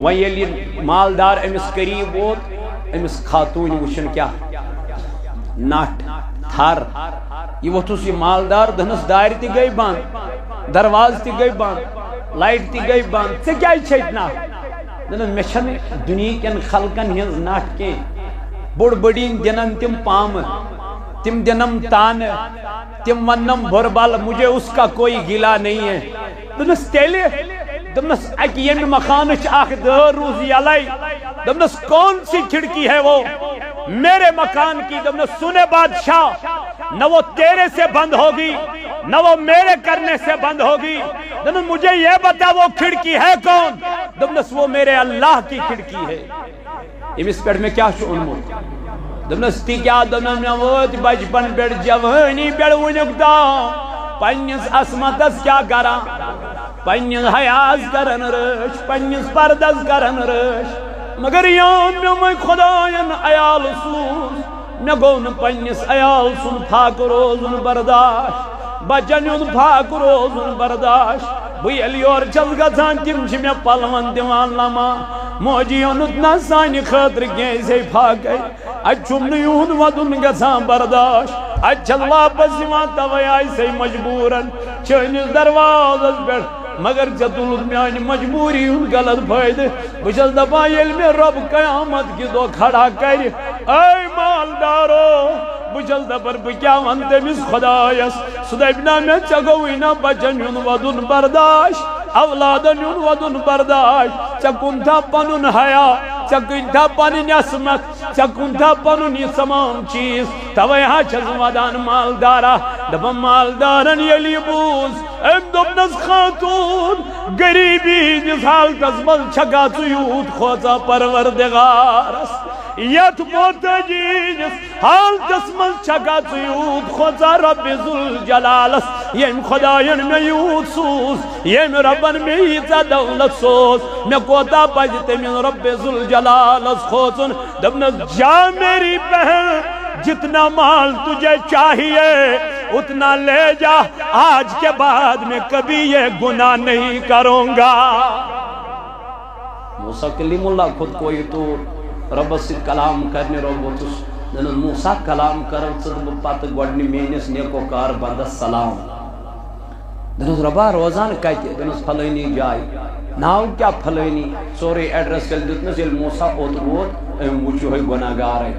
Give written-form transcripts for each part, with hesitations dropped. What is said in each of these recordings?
Valley مالدار امس قریب ووت امس خاتون وچن کیا نٹ تھر یہ ووتھس یہ مالدار دہنس دار تہ گئی بند درواز تہ گئی بند لائٹ تہ گئی بند ژے کیازِ چھیت نٹ دپن مے چھن دنیا کین خلقن ہنز نٹ کی بوڑ بڑین دنن تم پام تم دنم تان تم ونم بھربل مجھے اس کا کوئی گلا نہیں ہے دپنس تیلے دپنس اکی یم مکانچ اخ دار روز یلائی دپنس کون سی کھڑکی ہے وہ میرے مکان کی دپنس سنے بادشاہ نہ وہ تیرے سے بند ہوگی نہ وہ میرے کرنے سے بند ہوگی دپنس مجھے یہ بتا وہ کھڑکی ہے کون دپنس وہ میرے اللہ کی کھڑکی ہے امس پہ میں کیا اونمت دپنس تی کیا دپن میں ووت بچپن پہ جوانی پہ ونیک تام پنس عصمتس کیا کرا پنس حیاس کرن رش پنس پردس کرن رش مگر یام میں خداین عیال سوز میں گو ن پنس عیال سن پھاک روزن برداشت بچن ہند پھاک روزن برداشت بہ یل یور چھس گژھان تم چھ مے پلون دِوان لما موجی اونت نہ سانہِ خٲطرٕ کینٛہہ پھاکے اتہِ چھُم نہٕ یُہُنٛد ودُن گژھان برداشت اتہِ چھس واپس یِوان توے آیہِ مجبوٗرن چٲنِس دروازس پٮ۪ٹھ مگر ژےٚ تُلُتھ میانہِ مجبوٗری ہُنٛد غلط فٲیدٕ بہٕ چھس دپان ییٚلہِ مےٚ رۄب قیامت کہِ دۄہ کھڑا کرِ اے مالدارو بہٕ چھس دپان بہٕ کیٛاہ ونہٕ تٔمِس خۄدایس سُہ دپہِ نا مےٚ ژےٚ گوٚوُے نا بچن ہُنٛد ودُن برداشت اولادن ہُنٛد ودُن برداشت ژےٚ کُنتھا پنُن حیا ژےٚ کُنتھا پنٕنۍ عصمت ژےٚ کُنتھا پنُن یہِ تمام چیٖز توے ہا چھس ودان مالدارا دپان مالدارن ییٚلہِ یہِ بوٗز أمۍ دوٚپنس خاتون غریبی ہٕنٛدِس حالتس منٛز چھکھا ژٕ یوٗت کھوژان پروردگارس یتھ محتاجی ہٕنٛدِس حالتس منٛز چھکھا ژٕ یوٗت کھوژان رۄبِ ذوالجلالس ییٚمۍ خۄداین مےٚ یوٗت سوٗز ییٚمۍ رۄبن مےٚ ییٖژاہ دولت سوز مےٚ کوتاہ پزِ تٔمِس رۄبِ ذوالجلالس کھوژُن دوٚپنس جا میری بہن جتنا مال تجھے چاہیے اتنا لے جا آج کے بعد میں کبھی یہ گناہ نہیں کروں گا موسیٰ کلیم اللہ خود کوئی تو رب سے کلام کرنے روبوتس دنس موسیٰ کلام کرن صدب پات گوڑنی مینس نیکو کار بندس سلام دنس ربا روزان کہتے دنس پھلینی جائی ناو کیا پھلینی سوری ایڈریس کل دیتنس یل موسیٰ اوت روت ایم وچو ہے گناہ گار ہے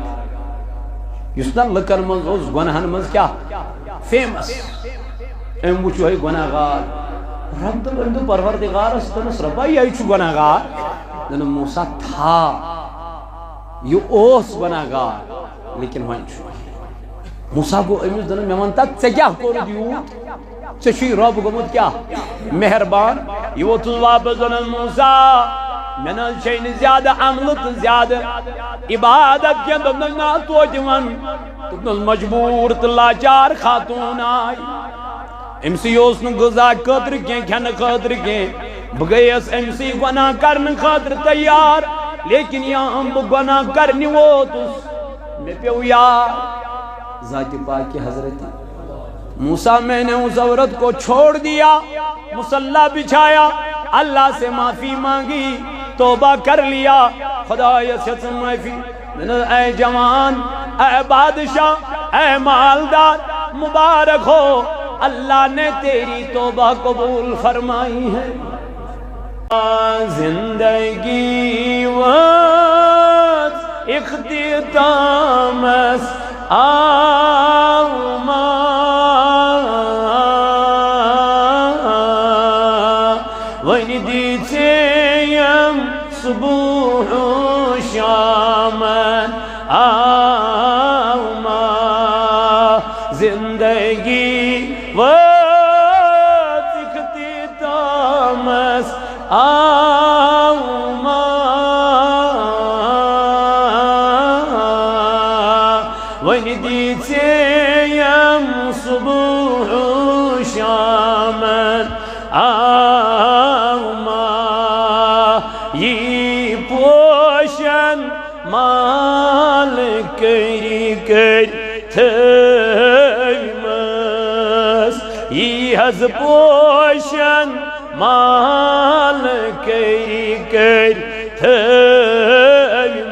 یسنا لکن منز اس گناہن منز کیا فیمس ایم وچو ہے گناہ گار رب دل پروردگار استنس ربا یہ چھو گناہ گار دن موسیٰ تھا یہ اوس گناہ گار لیکن وہاں چھو موسیٰ کو امیز دن میں منتا تے کیا کور دیوت تے چھوئی رب گمت کیا مہربان یہ وہ تُز واپس دن موسیٰ میں نے چھین زیادہ عملت زیادہ عبادت کیا دن نا تو دیوان تو مجبور تلاچار خاتون آئی امسی یوسن غذا قدر کیں کھن قدر کیں بگیس امسی گناہ کرن خاطر تیار لیکن یہاں گناہ کرنی وہ تس میں پیو یار ذات پاک کی حضرت موسیٰ میں نے اس عورت کو چھوڑ دیا مصلی بچھایا اللہ سے معافی مانگی توبہ کر لیا خدا سے معافی اے جوان اے بادشاہ اے مالدار مبارک ہو اللہ نے تیری توبہ قبول فرمائی ہے زندگی وقت اختتام آما ونی دیتیم صبح و شامن آما زندگی وقت اختتام آما ونی دیتیم صبح و شامن آما یہ پوشن مال کری کر تھیمس یہ حض پوشن مال کری کر تھیمس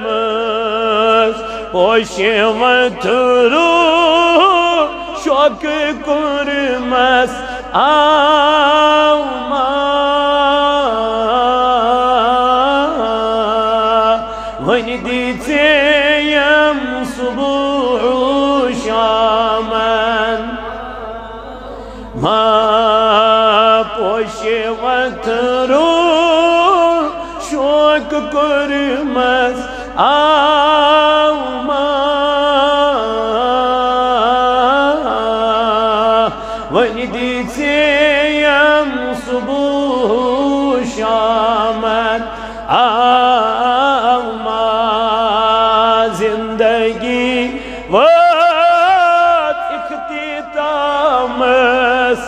پوشی وتھرو شوق کورمس آوما ونی دیژیم صبح و شامن ما پوشی وتھرو شوق کورمس آوما ونی دیژیم صبح و شامن آوما زندگی وات اختتامس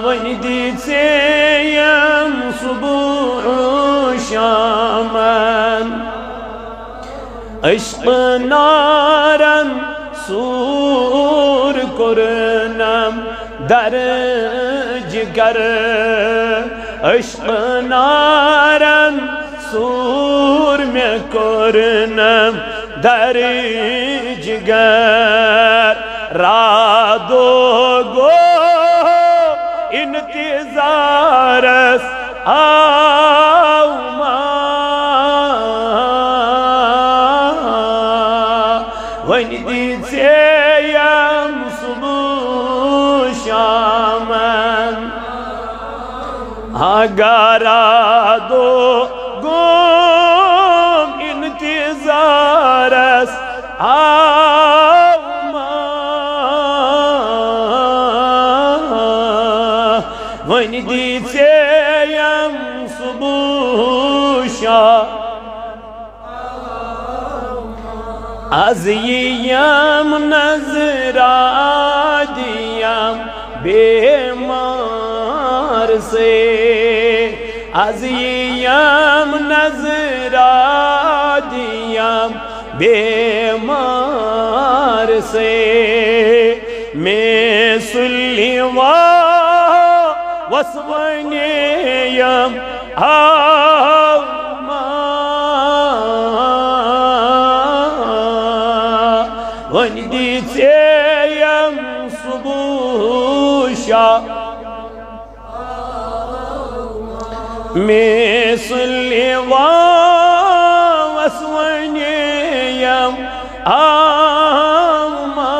ونی دیژیم صبح و شامن عشق نارن سور کرنم در جگر عشق نارن سور میں کرنم در جگر رات و گو انتظارس آوما ونی دیژیم صبح و شامن اگر رات و گم انتظارس آوما ونی دیژیم صبح و شامن ازیم نظرادیم بیمار سے ازیم نظرادیم بیمار سے میں سلیوا وسونیم ونی دیژیم صبح و شامن مثل وسونیم آوما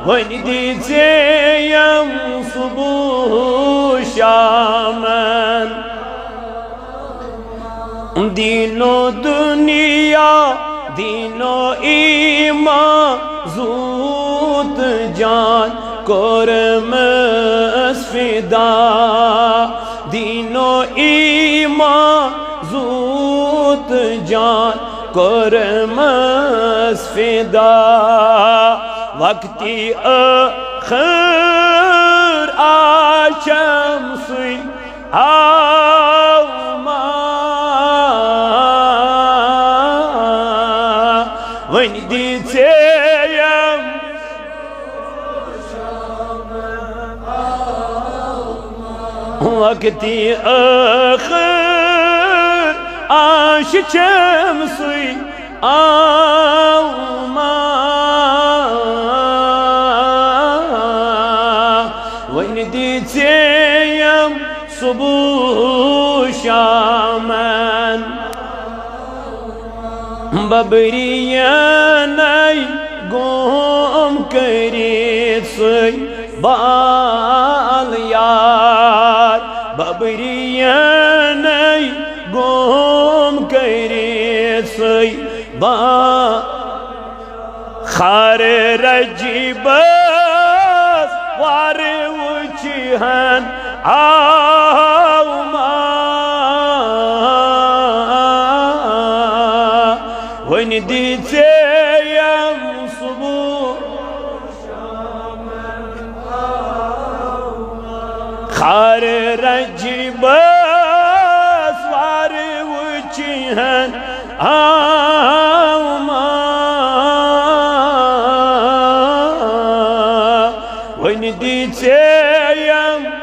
ونی دیژیم صبح و شامن دین و دنیا دین و ایمان زود جان کرمس فدا دین و ایمان زود جان کرمس فدا وقتی آخر آشمسی ونی دیژیم وقتی آخر آشمسی ونی دیژیم صبح و شامن ببریانی گم کرید سی بال یار ببریانی گم کرید سی بال خار رجیبس وار وچهن ونی دیژیم صبح خار رجیبس وار وچهن آوما ون دی ژےٚ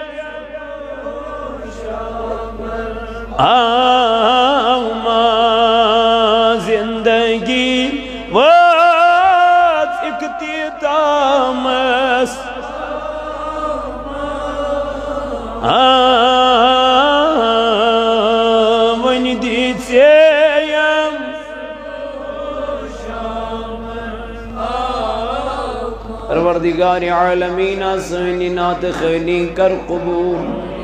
آما زندگی وات اختتامس ون دی ژےٚ پروردگار عالمین سٲنۍ نعت خٲلی کر قبول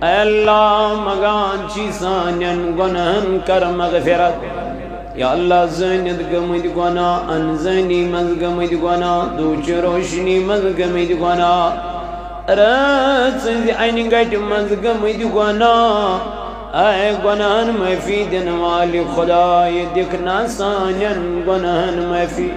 اے اللہ مگان چی سانین گناہن کر مغفرت یا اللہ زینت گمد گناہ انزنی مز گمد گناہ دوچ روشنی مز گمد گناہ رات سنزی این گٹ مز گمد گناہ اے گناہن معافی دن والی خدای دکھنا سانین گناہن معافی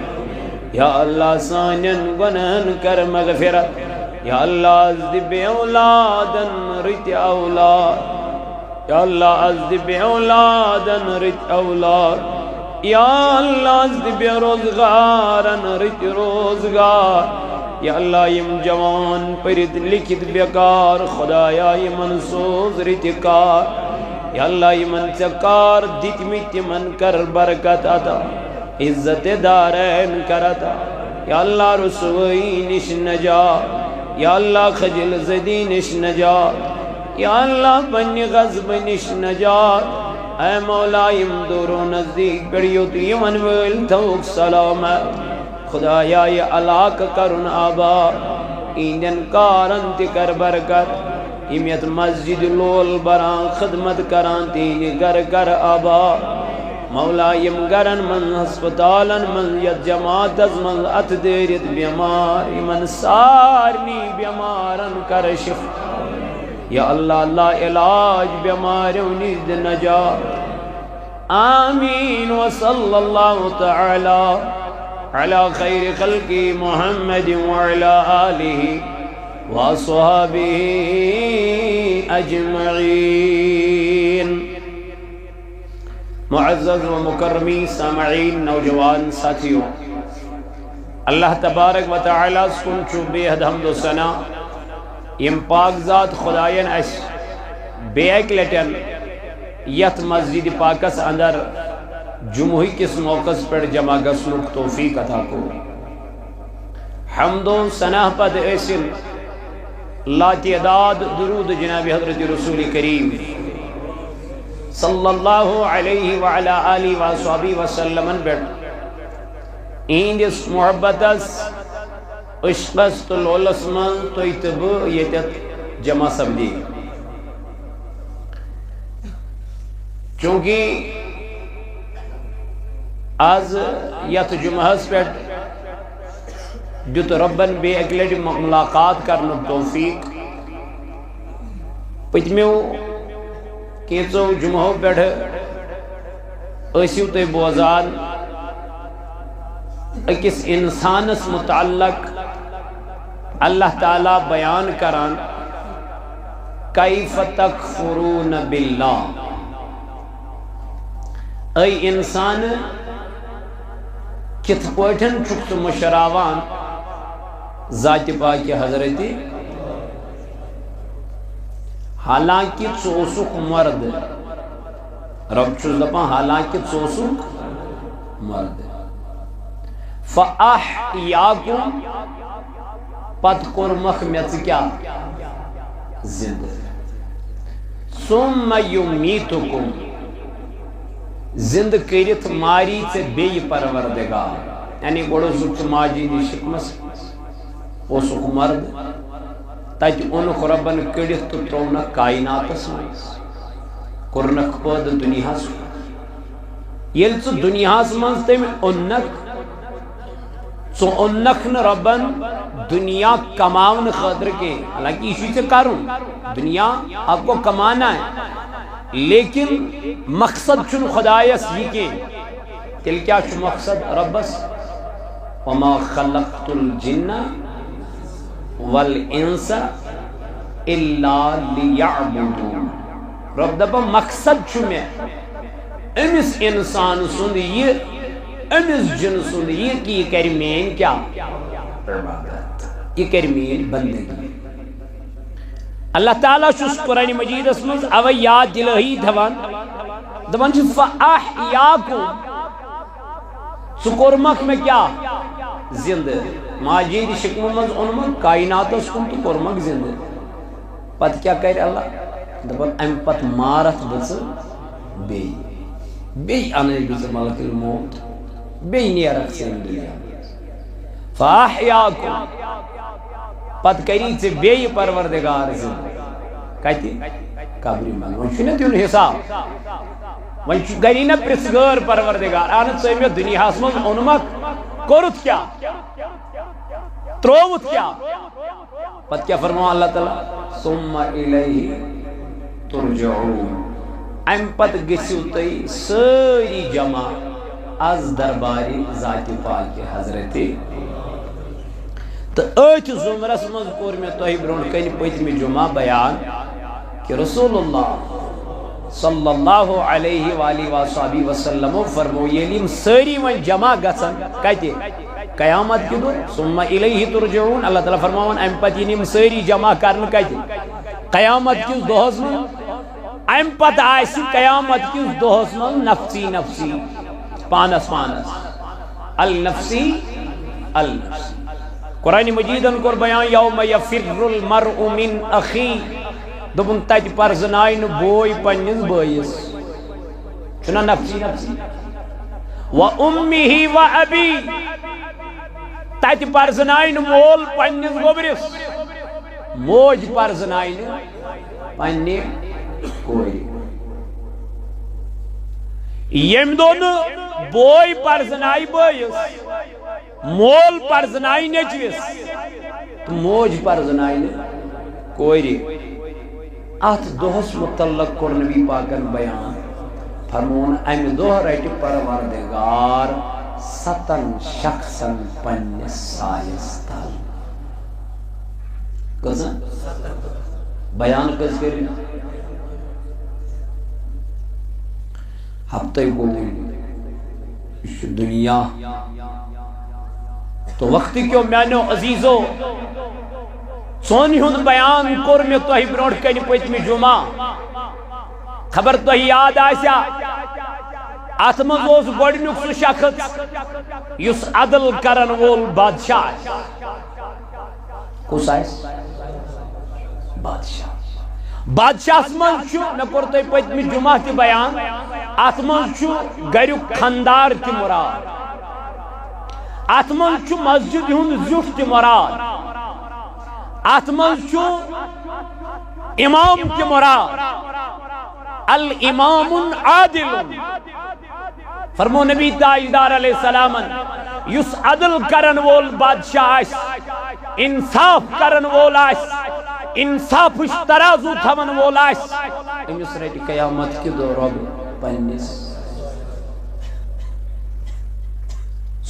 یا اللہ سانین گناہن کر مغفرت یا اللہ ازدب اولادن رت اولاد یا اللہ ازدب اولادن رت اولاد یا اللہ ازدب روزگارن رت روزگار یا اللہ یم جوان پرت لکھت بیکار خدایا یمن سوز رت کار یا اللہ یمن چکار دتمت من کر برکت عطا عزت دارین کرتا یا اللہ رسوئی نش نجات یا اللہ خجل زدی نش نجات یا اللہ پنی غضب نش نجات اے مولا یم دور و نزدیک بڑیو تو یمن ویل توک سلامت خدایا یہ علاق کرن آباد ایندن کارن تی کر برکت یمیت مسجد لول بران خدمت کران تی گر کر آباد مولا یم گرن من ہسپتالن من یت جماعت از من ات دیرت بیمار یمن سارنی بیمارن کر شف یا اللہ لا علاج بیماریوں نزد نجات آمین وصلی اللہ تعالی علی خیر خلق محمد وعلی آلہ وصحابہ اجمعین معزز و مکرمی سامعین نوجوان ساتھیوں اللہ تبارک و تعالیٰ سکن چو بے حد حمد و ثنا یم پاک ذات خدایان اس بے ایک لٹن یت مسجد پاکس اندر جمعی کس موقع پر جمع گسنک توفیق عطا کو حمد و ثنا پد ایسن لا تعداد درود جناب حضرت رسول کریم صلی اللہ علیہ وعلا آلہ وصحبہ وسلم بیٹ ایندس محبتس عشقس تلولس من تویتب یتت جمع سبدی چونکہ آز یت جمعہس پیٹ دیت ربن بے اکلٹ ملاقات کرن توفیق پتمیو کینچو جمعہ پیٹھ اسیو تے بوزان اکس انسانس متعلق اللہ تعالیٰ بیان کران کیف تکفرون باللہ اے انسان کت پوٹھن چکت مشراوان ذات پاک حضرت حالانکہ ژوسک مرد رب چھس دپان حالانکہ ژوسک مرد فاحیاکم پت کورمکھ میژ کیا زندہ ثم یمیتکم زند کرت ماری ژے بیٚیہِ پروردگار یعنی گوڑ اوسُکھ ژٕ ماجہِ نِش شِکمس اوسُکھ مرد تتہِ اوٚنُکھ ربن کٔڑِتھ تہٕ ترٛوونکھ کایناتس منٛز کوٚرنکھ پٲدٕ دُنیاہس ییٚلہِ ژٕ دُنیاہس منٛز تٔمۍ اوٚنکھ ژٕ اوٚنکھ نہٕ ربن دنیا کماونہٕ خٲطرٕ کینٛہہ حالانکہ یہ چھُے ژےٚ کرُن دنیا آپ کو کمانا ہے لیکن مقصد چھُنہٕ خدایس یہ کینٛہہ تیٚلہِ کیٛاہ چھُ مقصد ربس وما خلقت الجن والانس الا لیعبدون رب دپان مقصد چھُ مےٚ أمِس انسان سُنٛد یہِ أمِس جن سُنٛد یہِ کہ یہِ کرِ میٛٲنۍ کیٛاہ عبادت یہ کر میری بندگی اللہ تعالیٰ چھس قرآن مجید اسمز اوے یاد دلہی دھوان دھوان چھو فَأَحْيَاكُمْ سکورمک میں کیا زندہ ماجید شکم مز انمن کائنات اس کن تو کورمک زندہ پت کیا کہہ رہے اللہ دھوان ام پت مارت بس بی آنے بس ملک الموت بی نیرک سے دنیا فَأَحْيَاكُمْ پت کری سے بے پروردگار زندہ کہتی قبری من ون چھنے تیون حساب ون گری نا پرسگار پروردگار آنت سوئی میں دنیا اسمز انمک کورت کیا تروت کیا پت کیا فرماؤ اللہ تعالیٰ ثم الیہ ترجعون ام پت گسیو تی ساری جمع از درباری ذات پاک حضرت تو ایت زمرس مز پور میں توہی برون کن پتمی جمعہ بیان کہ رسول اللہ صلی اللہ علیہ وآلہ وآلہ وسلم فرمو یلیم ساری من جمع گسن کہتے قیامت کی دور ثم الیہ ترجعون اللہ تعالیٰ فرماؤن ام پت ینیم ساری جمع کرن کہتے قیامت کی دوہز من ام پت آئیسی قیامت کی دوہز من نفسی نفسی پانس پانس النفسی النفسی قرآن مجیدن کر بیان یوم یفر المرء من اخی دبن تج پرزنائن بوئی پنجز بوئیس چنا نفسی نفسی و امیہی و ابی تج پرزنائن مول پنجز گوبرس موج پرزنائن پنجی کوئی یم دون بوئی پرزنائی بوئیس مول پرزنائی نیچویس تو موج پرزنائی کوئی ات دوہس متعلق کر نبی پاکن بیان فرمون ام دوہ رٹ پروردگار ستن شخصن پنس سایس تل کسن بیان کس کریں ہفتہ گوئی دنیا تو وقتی کیوں میانو عزیزو سونی ہن بیان کور میں توہی بروڑ کنی پوچھ میں جمعہ خبر توہی یاد آسیا آتمزوز گوڑنک سو شخص یس عدل کرن وول بادشاہ کس آئیس بادشاہ بادشاہ اسمان چھو نکور توہی پوچھ میں جمعہ تی بیان آتمان چھو گریو خاندار تی مراد آتمان چھو مسجد ہون زیوٹ تی مراد آتمان چھو امام تی مراد الامام عادل فرمو نبی تاجدار علیہ السلام یس عدل کرن وول بادشاہ آس انصاف کرن وول آس انصاف ترازو تھون وول آس امس رٹ قیامت کی دو رب پنس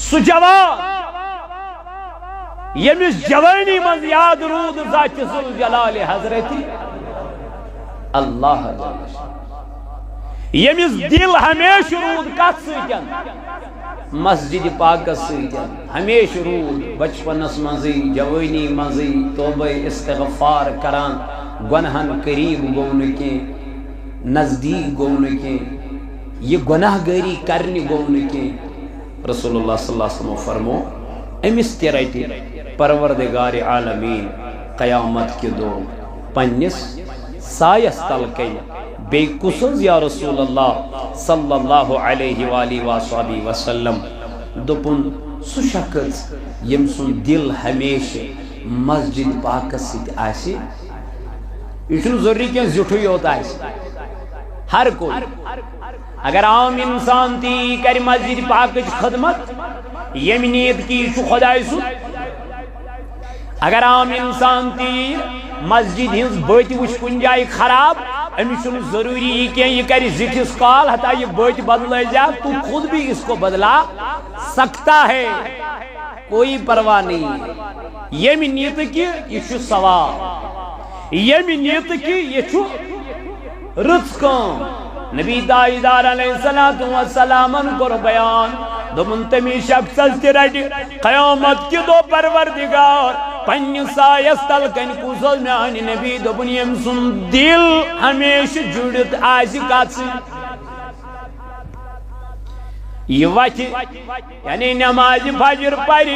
سجوان یمس جوانی من یاد رود ذات ذل جلال حضرتی اللہ یمس دل ہمیش رود کت سیتن مسجد پاک سیتن ہمیش رود بچپنس مزی جوانی مزی توبہ استغفار کران گنہن قریب گونکے نزدیک گونکے یہ گناہ گری کرنی گونکے رسول اللہ صلی اللہ علیہ وسلم فرمو امس تیرائیتی پروردگار عالمین قیامت کے دو پنس سایس تلکی بے کسز یا رسول اللہ صلی اللہ علیہ وآلہ وآلہ وسلم دپن سو شخص یم سن دل ہمیشہ مسجد پاک سیت آسی یہ ضروری کہ زٹھوئی ہوتا ہے ہر کوئی اگر عام انسان تی کر مسجد پاک خدمت یم نیت کی چھو خدای سو اگر عام انسان تی مسجد ہنز بوتی وچ کن جائے خراب امیشن ضروری ہے کہ یہ کری زٹھس کال حتی یہ بوتی بدلے جائے تو خود بھی اس کو بدلا سکتا ہے کوئی پرواہ نہیں یم نیت کی یہ چھو ثواب یم نیت کی یہ چھو رزقم نبی تاجدار علیہ السلام کو بیان دو منتمی شخص کے رٹ قیامت کی دو پروردگار پنہ سایس تل کن کس میانہ نبی دپن یم سن دل ہمیشہ جڑت آس کت س یہ وتھ یعنی نماز فجر پر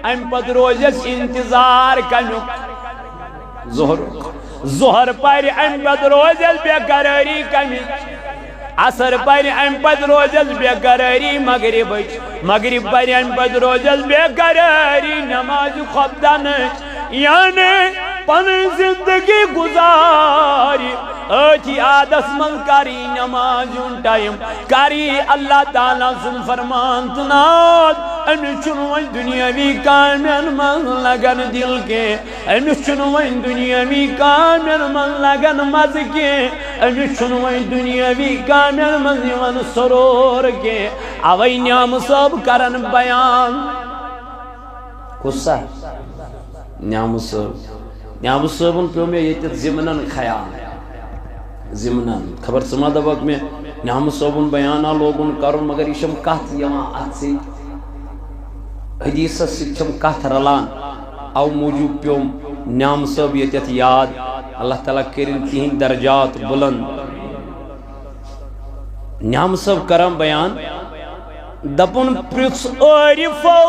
ام پتہ روزس انتظار کمیک ظہر پر ام پتہ روزس بے قراری کمیک عصر پر ام پتہ روزس بے قراری مغرب پر ام پتہ روزس بے قراری نماز خبدن یعنی پن زندگی گزاری اچھی عادت من کری نماز ٹائم کری اللہ تعالیٰ سن فرمان تناد امس چھ دنیاوی کامین من لگن دل کے امس چھ دنیاوی کامین من لگن مز کے امس چھ دنیاوی کامین من یون سرور کے اوے نعم صاحب کرن بیان کسا نعم صاحبن پیو میں یہ ضمنن خیال ضمنن خبر سما دبک میں نعم صاحبن بیانہ لوگن کرن مگر یہ کت یوان ات سی حدیث سم کت رلان او موجود پیو نعم صاحب یہ یاد اللہ تعالیٰ کرن تہند درجات بلند نعم صاحب کرم بیان دپن پرژھ عارفو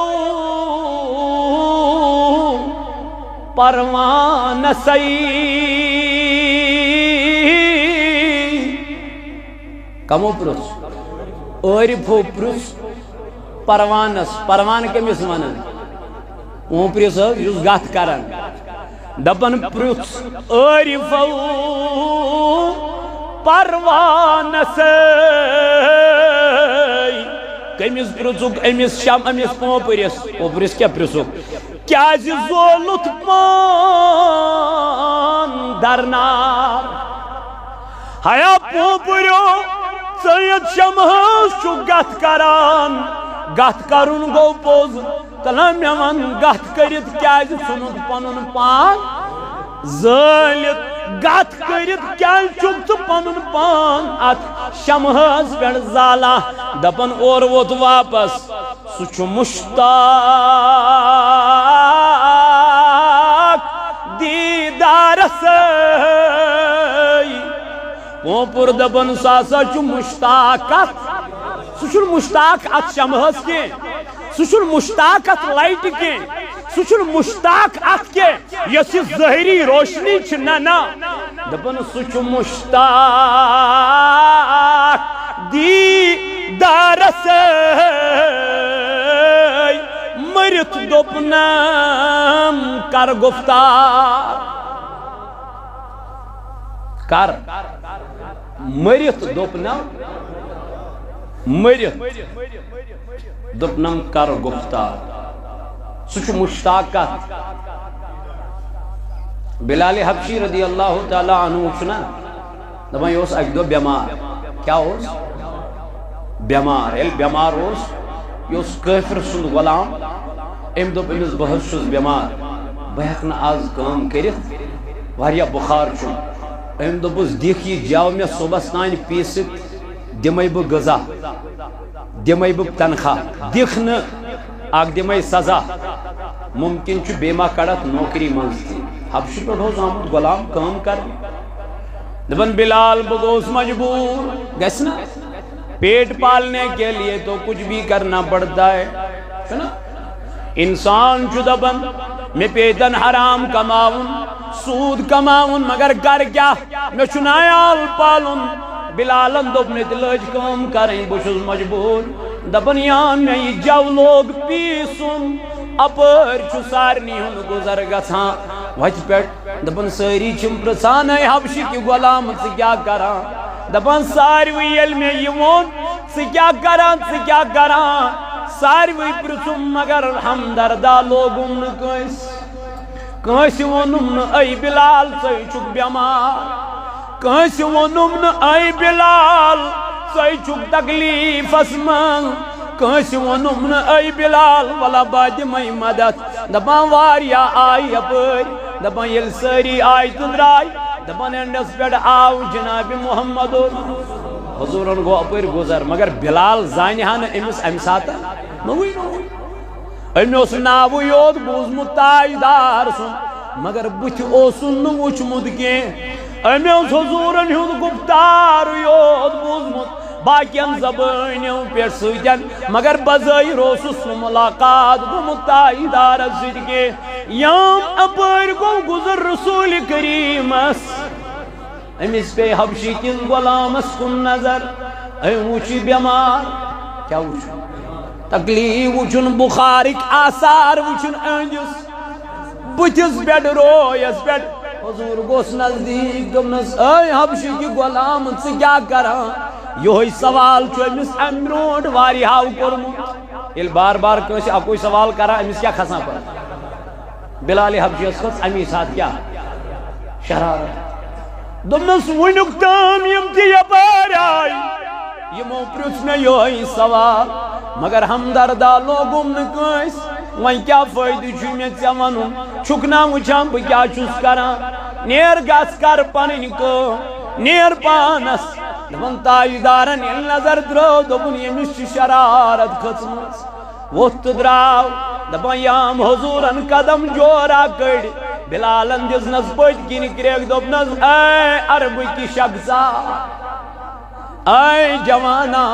پروان سی کمو پرژھ عارفو پرژھ پروانس پروان کمس ونان وہ پرژھ یس گت کران دپن پرژھ عارفو پروانس کمس پرژھک امس شم امس پوپرس کیا پرژھک کیا زولت پان درنار ہیا پوپریو سید شمہس چھ گت کران گت کرن گو پوز تلا مے ون گت کرت کیا ژھنت پنن پان زالت گت کرت کیا چھ پنن پان ات شمہس پہ زالا دپن اور ووت واپس سہ مشتاق دیدارس پوپر دپن سا مشتاق سہ مشتاق ات شمہس کی سہ مشتاق ات لائٹ کی سہ مشتاق ات کی یس ظاہری روشنی نا دپن سہ مشتاق دیدارس مرت دوپنم کر گفتار کر مرت دوپنم مرت دوپنم کر گفتار سہ مشتاق بلال حبشی رضی اللہ تعالی عنہ چھنا دپان یہ اک دو بیمار کیا بیمار یل بیمار یہ کافر سند غلام ام دپ امس بہت چھس بیمار بہ ہیکہ آز کام کرت واریاہ بخار چھ ام دپس دکھ یہ جاو مے صبحس تان پیست دمے بہ غذا دمے بہ تنخواہ دکھ نا اک دمے سزا ممکن چھ بیما کڑت نوکری منز تھی حبشہ پہ آمت غلام کام کر دپن بلال بہ گوس مجبور گژھِ نا پیٹ پالنے کے لیے تو کچھ بھی کرنا پڑتا ہے نا انسان چھ دپن میں پیتن حرام کماؤن سود کماؤن مگر کر کیا میں چھ عیال پالن بلالن دپ میں لج کام کریں بہت مجبور دپن یا میں یہ جو لوگ پیسن اپر چھ سارنی ہن گزر گژھان وتہ پہ دپن ساری چھ پرژھان حبشہ کہ غلام ژٕ کیا کران دپان ساروی یل میں یہ وون ژٕ کیا کران ژٕ کیا کران ساروی پرژھم مگر ہمدردا لوگم نہ کٲنٛسہِ ووٚنُم نہٕ اے بلال ژٕ چھُکھ بیمار کٲنٛسہِ ووٚنُم نہٕ اے بلال ژٕ چھُکھ تکلیفس منٛز کٲنٛسہِ ووٚنُم نہٕ اے بلال ولا بہٕ دِمے مدد دپان واریاہ آیہِ یپٲرۍ دپان ییٚلہِ سٲری آیہِ تہٕ درٛاے دپان اینڈس پہ آو جناب محمد حضورن گو اپر گزر مگر بلال زانہ نا امس امہ سات امی اس ناو یوت بوزمت تاجدار سن مگر بت اوسن وچمت کی امی اس حضورن ہند گفتار یوت بوزمت باقین زبانیوں پہ سجن مگر بظاہر اوسس ملاقات گمت تاجدار سد کے یام اپر کو گزر رسول کریمس امس پہ حبشی کس غلامس کن نظر ام وچی بیمار کیا وچ تکلیف وچن بخارک آثار وچن انجس بتس بیڈ رویس بیڈ حضور گوس نزدیک دمنس اے حبشی کی غلام سے کیا کرا یہ سوال چو امس ام برونٹ واریہو کورمت یل بار بار کنس اکوئی سوال کرا امس کیا کھسان پر بلال حبشی اس کھس امی ساتھ کیا شرارت دمنس ونک تام یم تی یپار آئی یمو پرچ میں یہ سوال مگر ہمدردہ لوگم نکس وہیں کیا فائدہ چھو میں ژے ونن چھکنا وچھان بہ کیا چھس کران نیر گس کر پنن کو نیر پانس دپن تاجدارن یل نظر درو دپن یمس چھ شرارت کھژمٕژ ووتھ تہٕ درٛاو دپان یام حضورن قدم جورا کڑ بلالن دِژنس پٔتۍ کِنۍ کرٛیکھ دوٚپنس اے عربٕکہِ شخصا اے جوانا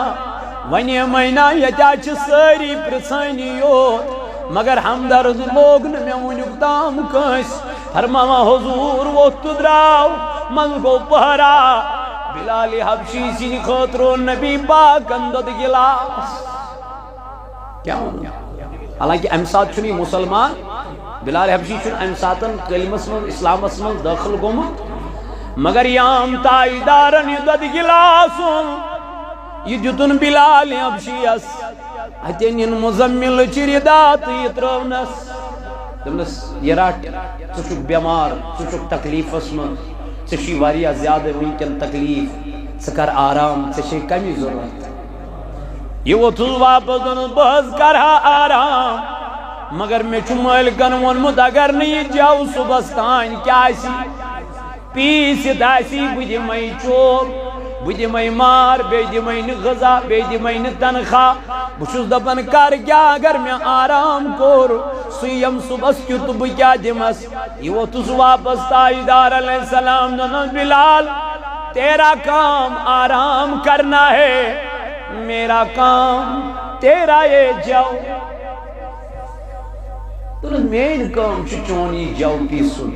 ونی مینا یتا چھ ساری پرسانی یوت مگر ہمدرد لوگ نہ میں ونیک تام کس فرماوا حضور ووت دراو من گو پہرا بلال حبشی سن خاطر نبی پاک اندد گلاس کیا حالانکہ ام سات چھنی مسلمان بلال حبشی چھن ام ساتن کلمس من اسلامس من داخل گومت مگر یام تاجدارن یدد گلاسن یہ دتن بلال حبشیس اتن مزمل چردات یہ ترونس دمنس یہ رٹ ژٕ بیمار ژٕ تکلیفس من ژےٚ واریاہ زیادٕ ونکن تکلیف ژٕ کر آرام ژےٚ کمی ضرورت یہ ووتھُس واپس دونس بہٕ حظ کرہا آرام مگر مےٚ چھُ مٲلکن ووٚنمُت اگر نہٕ یہِ جَو صُبحس تانۍ کیٛاہ آسہِ پیٖسِتھ آسی بہٕ دِمے چوب بہٕ دِمے مار بیٚیہِ دِمے نہٕ غذا بیٚیہِ دِمے نہٕ تنخواہ بہٕ چھُس دپان کر کیٛاہ اگر مےٚ آرام کوٚر سُہ یِم صُبحس کیُتھ بہٕ کیٛاہ دِمس یہِ ووتھُس واپس تاجدار علیہ السلام دوٚپنس بلال تیرا کام آرام کرنا ہے میرا کام تیرا یہ جو دوٚپنس میٲنۍ کٲم چھِ چون یہِ جو پیٖسُن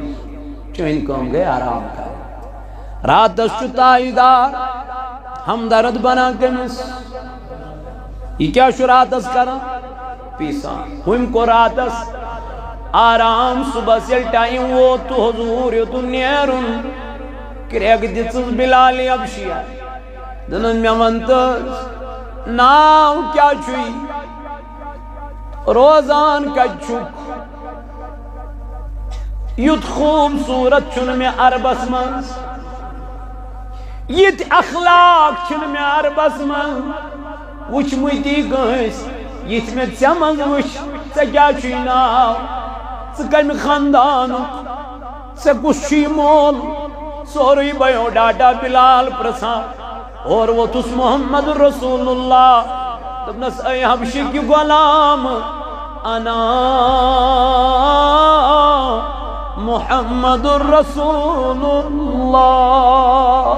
چون کام گئے آرام کر راتس چھ تاجدار ہمدرد بنا کمس یہ کیا چھ راتس کران پیسان ہم کو راتس آرام صبح سے ٹائم ووت تو حضور یوتن نیرن کریک دژس بلال حبشیہ دنن مے ونتس ناو کیا چھُے روزان کتہِ چھُکھ یُتھ خوبصورت چھُنہٕ مےٚ عربس منٛز یِتھ اخلاق چھِنہٕ مےٚ عربس منٛز وٕچھمٕتی کٲنٛسہِ یِتھ مےٚ ژےٚ منٛز وٕچھ ژےٚ کیٛاہ چھُے ناو ژٕ کمہِ خاندانُک ژےٚ کُس چھُے مول سورُے بایو ڈاٹا بلال پرژھان اور ووتھُس محمد رسول اللہ دوٚپنس اے حبشِکہِ غلام انا محمد رسول اللہ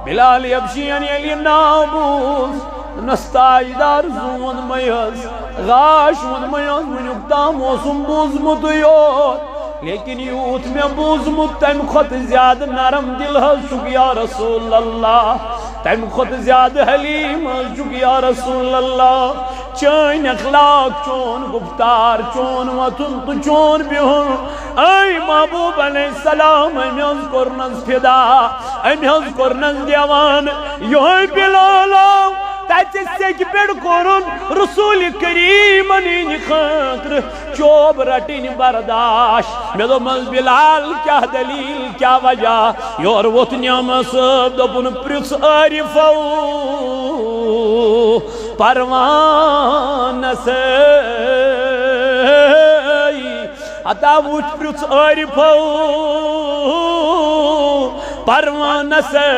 بلال حبشین یلی ناو بوز نستاجدار زون میز غاش ون میز ونیک تام اوسم بوزمت یوت لیکن یوت میں بوزمت تم خود زیادہ نرم دل حض چک یا رسول اللہ تم خود زیادہ حلیم حض چک یا رسول اللہ چون اخلاق چون گفتار چون وطن تو چون بہن اے محبوب علیہ السلام امی حض کرنز فدا امی حض کرنز دیوان یہ بلالا تاچ سیک پیڑ کورن رسول کریم انین خاطر چوب رٹین برداشت میں دو مز بلال کیا دلیل کیا وجہ یور ووت نعم صاحب دپن پرس عارفو پروان سے عطا وچ پرس عارفو پروان سے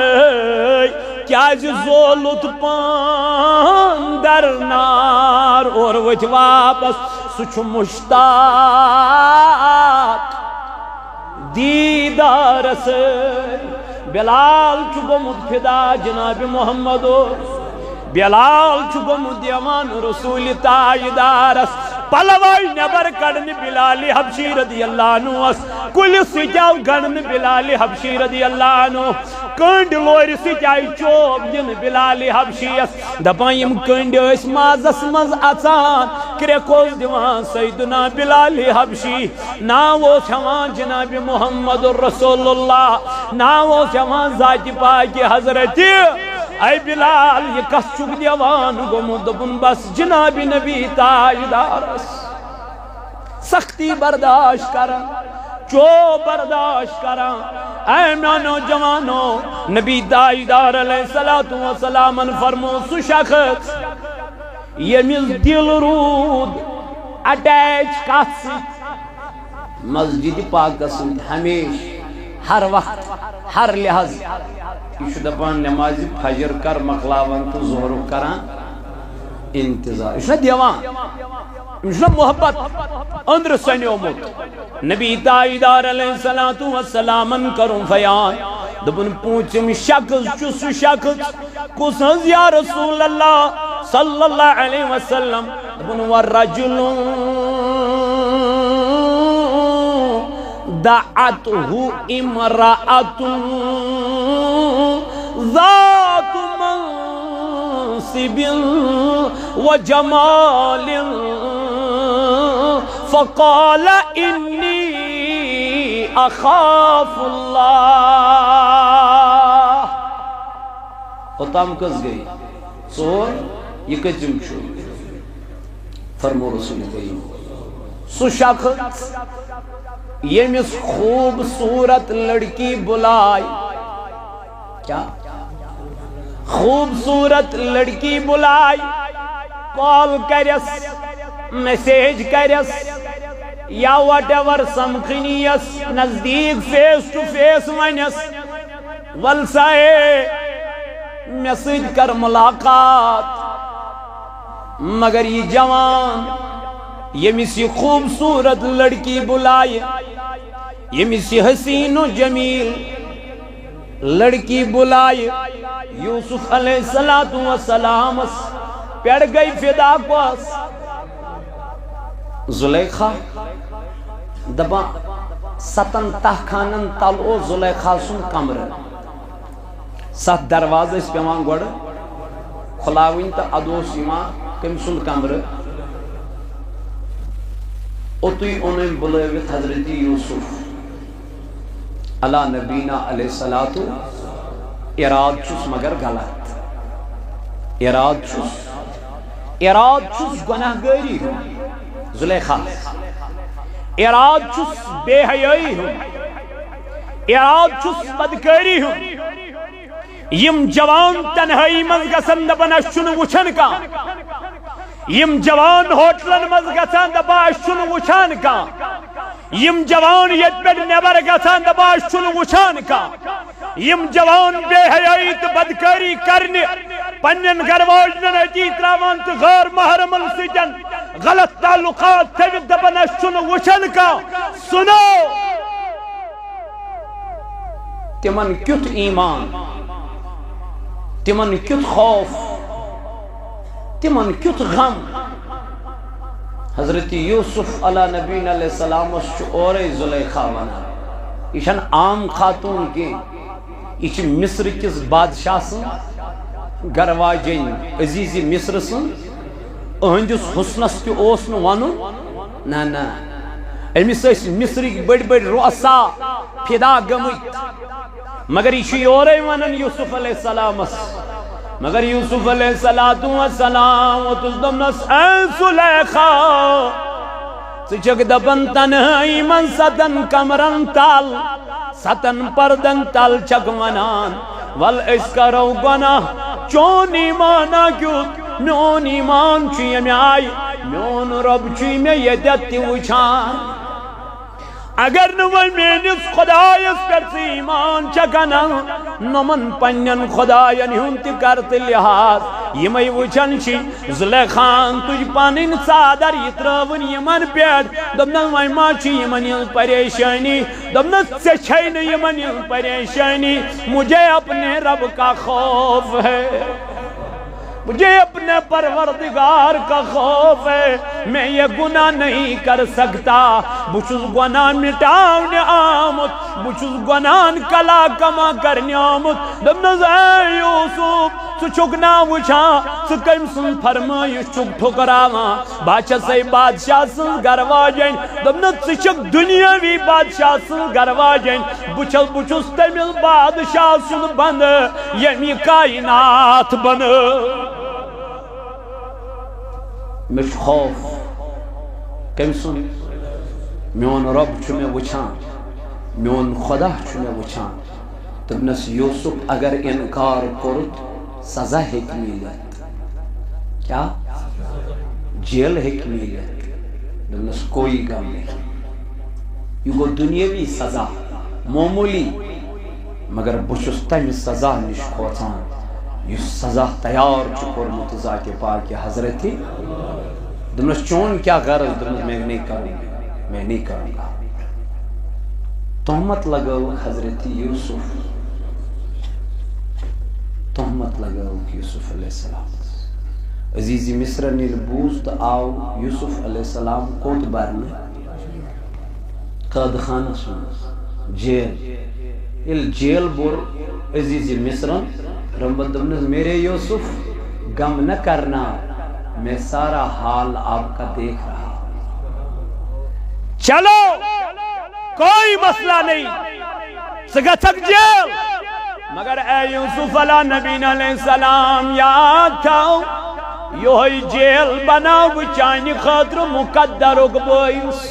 کیا زولت پان در نار اور وچ واپس سچ مشتاق دیدار سے بلال چھ گومت فدا جناب محمد بلال چھ گومت دیوان رسول تاجدارس پلوائی نبر کڑن بلال حبشی رضی اللہ عنہ کل سجاو گڑن بلال حبشی رضی اللہ عنہ کنڈ لور سجائی چوب دن بلال حبشی دپائیم کنڈ اس مازس مز اچان کرکوز دیوان سیدنا بلال حبشی ناو چھوان جناب محمد رسول اللہ ناو چھوان ذات پاک حضرت اے بلال یہ کس چک دیوان گمو دبن بس جناب نبی تاجدارس سختی برداشت کرا چو برداشت کرا اے میانو جوانو نبی تاجدار علیہ السلام فرمو سو شخص یمیز دل رود اٹیچ کسی مسجد پاک سن ہمیش ہر وقت ہر لحاظ یہ دپان نماز فجر کر مقلاون تو ظہر کران انتظار یہ دیوان یہ محبت اندر سنیومت نبی تاجدار علیہ السلام کروں فیان دپن پوچھم شخص چس شخص کس یا رسول اللہ صلی اللہ علیہ وسلم دپن والرجل دعته امرأة ذات منصب وجمال فقال إني أخاف الله اتام کس گئی سور یہ کچم چھو فرمو رسول کریم سو شخص یمس خوبصورت لڑکی بلائی کیا خوبصورت لڑکی بلائی کال کرس میسیج کرس یا واٹ ایور سمکھنیس نزدیک فیس ٹو فیس ونس ولسائے میسیج کر ملاقات مگر یہ جوان یمس یہ خوبصورت لڑکی بلائی یمس یہ حسین و جمیل لڑکی بلائی یوسف علیہ السلام پیڑ گئی فدا کوس زلیخا دبا ستن تحخانن تل او زلیخا سن کمر ست دروازہ اس پیمان گوڑ کھلاوین تا ادوس یما کم سن کمر اتوی انہیں بلویت حضرت یوسف علی نبینا علیہ الصلوۃ اراد چھس مگر غلط اراد چھس گناہ گاری ہوں زلیخا اراد چھس بے حیائی ہوں اراد چھس بدکاری ہوں یم جوان تنہائی من گسن دبن اشن وچھن کا یم جوان ہوٹلن مز گسان دبا اشن وچھان کا یم جوان یت پیٹ نیبر گسان دبا اشن وچھان کا یم جوان بے حیائی تو بدکاری کرنے پنن گھر واجنن اجی تراوان تو غیر محرم السجن غلط تعلقات تھوید دبن اشن وچھن کا سنو تمن کیت ایمان تمن کیت خوف تمن کیت غم حضرت یوسف علی نبینا علیہ السلام اور زلیخا ونا یہ چھن عام خاتون کی یہ چھ مصر کس بادشاہ سن گرواجین عزیز مصر سن اہندس حسنس کی اوس نو ونن نا نا امس مصر بڑ بڑ رؤسا فدا گمت مگر یہ یورے ونن یوسف علیہ السلام مگر یوسف علیہ السلام وتزدمنس اے زلیخا سچک دبن تنہائی من ستن کمرن تال ستن پردن تال چک ونان ول اس کرو گناہ چون ایمانا کیوت میون ایمان چی میں آئی میون رب چی میں یہ دیتی وچھان اگر نوی مینس خدایس پر ایمان چکنا نمن پنین خداین ہونتی کرت لحاظ یمی وچن چی زلیخان تج پانین صادر یتراون یمن پیٹ دبنا وی ما چی یمن یل پریشانی دبنا سچین یمن یل پریشانی مجھے اپنے رب کا خوف ہے مجھے اپنے پروردگار کا خوف ہے میں یہ گناہ نہیں کر سکتا بچوز گناہ مٹاؤنے آمد بچوز گناہ کلا کما کرنے آمد دمنز اے یوسف سو چکنا وچھا سو کم سن فرمائی چک ٹھکراما باچہ سے بادشاہ سن گروا جائیں دمنز سو چک دنیاوی بادشاہ سن گروا جائیں بچوز تمیل بادشاہ سن بند یمی کائنات بند مش خوف کم سن میون رب چھو میں وچھان میون خدا چھو میں وچھان تبنس یوسف اگر انکار کرت سزا ہیک میلت کیا جیل ہیک میلت تبنس کوئی غم نہیں یہ گو دنیاوی سزا معمولی مگر بچس تم سزا نش کھوچان یہ سزا تیار چکرمت ذات پاک حضرت دمس چون کیا غرض دمس میں نہیں کروں گا تہمت لگاو حضرت یوسف تہمت لگاو یوسف علیہ السلام عزیزی مصر نیل بوز تو آو یوسف علیہ السلام کوت برنے قید خانہ سن جیل جیل بور عزیزی مصر رمبت دمنز میرے یوسف غم نہ کرنا میں سارا حال آپ کا دیکھ رہا چلو کوئی مسئلہ نہیں سگتک جیل مگر اے یوسف علیہ نبی علیہ السلام یاد تھاو یوہی جیل بناو بچانی خاطر مقدر اگبویس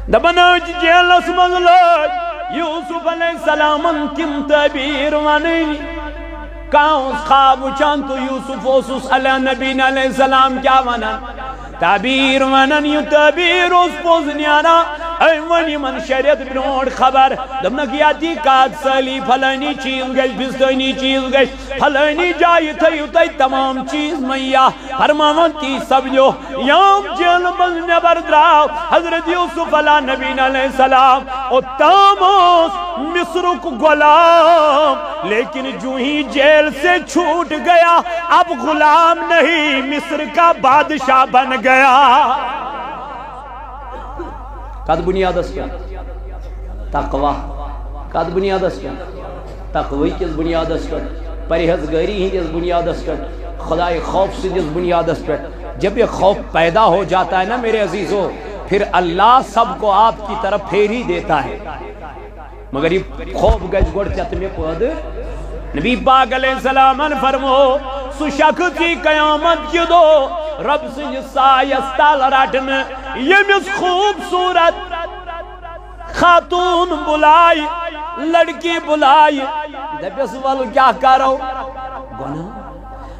دبناو جیل اسمز لگ یوسف علیہ السلام تم تعبیر ونی کاؤس خواب چان تو یوسف اوسوس علیہ نبی علیہ السلام کیا ونن تعبیر ونن یو تعبیر اس پوزنیانا اے ونی من شریعت بنوڑ خبر دمنا کیا تی کات سالی پھلانی چیز گش بستانی چیز گش پھلانی جائی تھا تمام چیز میا فرماون تی سب جو یوم جیل من نبر دراو حضرت یوسف علیہ نبی علیہ السلام او تاموس مصر کو غلام لیکن جو ہی جیل سے چھوٹ گیا اب غلام نہیں مصر کا بادشاہ بن گیا کد بنیاد اس کیا تقوی کد بنیاد اس کیا تقوی کس بنیاد اس کیا پرہیزگاری ہی کس بنیاد اس کیا خدای خوف سے جس بنیاد اس پہ جب یہ خوف پیدا ہو جاتا ہے نا میرے عزیزو پھر اللہ سب کو آپ کی طرف پھیر ہی دیتا ہے مگر یہ خوف گج گوڑ چت میں پود نبی پاک علیہ السلام فرمو سو شخص کی قیامت کی دو رب سے سایستال راٹن یہ مس خوبصورت خاتون بلائی لڑکی بلائی دبیس وال کیا کرو گناہ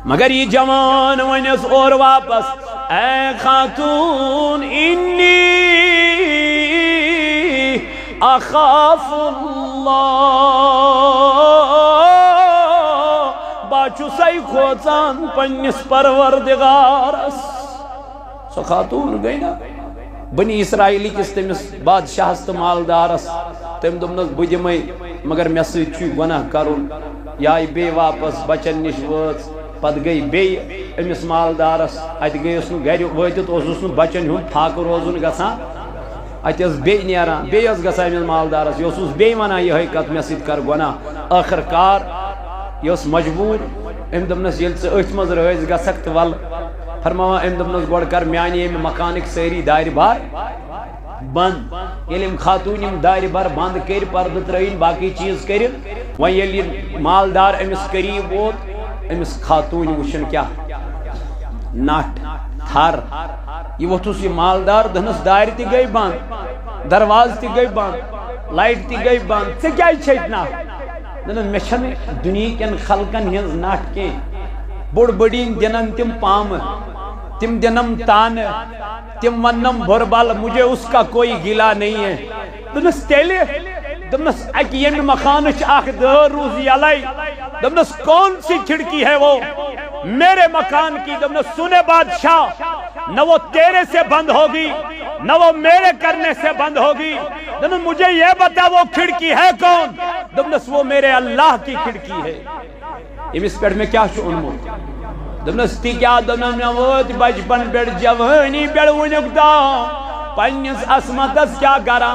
مگر یہ جوان ونس اور واپس اے خاتون انی اخاف اللہ باچو سی کھوچان پنیس پروردگارس سو خاتون گئی نا بنی اسرائیلی کس تمس بادشاہ تو مالدارس تم دمنس بجمے مگر میں سچ گناہ کرن یا بے واپس بچن نش وچ پت گئی بے امس مالدارس ات گیس نو گھر واتت اوسس نو بچن ہن پھاک روزن گژھان اتس بے نیران بے اس گژھان امس مالدارس یہ اوسس بے ونان یہ کت مے سۭتۍ کر گناہ آخر کار یہ مجبور ام دمنس یل ژٕ أتھۍ منٛز رٲزۍ گژھکھ تہٕ وَل فرماوان ام دمنس گۄڈٕ کر میانہِ امہِ مکانٕکۍ سٲری دارِ بار بند ییٚلہِ ام خاتون یم دارِ بار بند کٔرۍ پردٕ ترٲیِن باقٕے چیٖز کٔرِتھ وۄنۍ ییٚلہِ یہِ مالدار أمِس قریٖب ووت أمِس خاتون وٕچھن کیٛاہ نٹھ تھر یہ ووٚتھُس یہِ مالدار دہنس دارِ تہِ گٔے بند دروازٕ تہِ گٔے بند لایٹ تہِ گٔے بند ژےٚ کیٛازِ چھیٚتھ نٹھ دپان مےٚ چھنہٕ دُنہیٖکٮ۪ن خلقن ہٕنٛز نٹھ کینٛہہ بوٚڑ بٔڑیٖن دِنن تِم پامہٕ تم دنم تان تم ونم بھربل مجھے اس کا کوئی گلا نہیں ہے دنس تیلے دنس اکی یم مکانچ اخ دور روز یلائی دنس کون سی کھڑکی ہے وہ میرے مکان کی دنس سنے بادشاہ نہ وہ تیرے سے بند ہوگی نہ وہ میرے کرنے سے بند ہوگی دنس مجھے یہ بتا وہ کھڑکی ہے کون دنس وہ میرے اللہ کی کھڑکی ہے امس پیٹ میں کیا شو انمو دنس تی کیا دنس میں ووت بچپن پیٹ جوانی پیٹ ونک دا پنیس عصمتس کیا کرا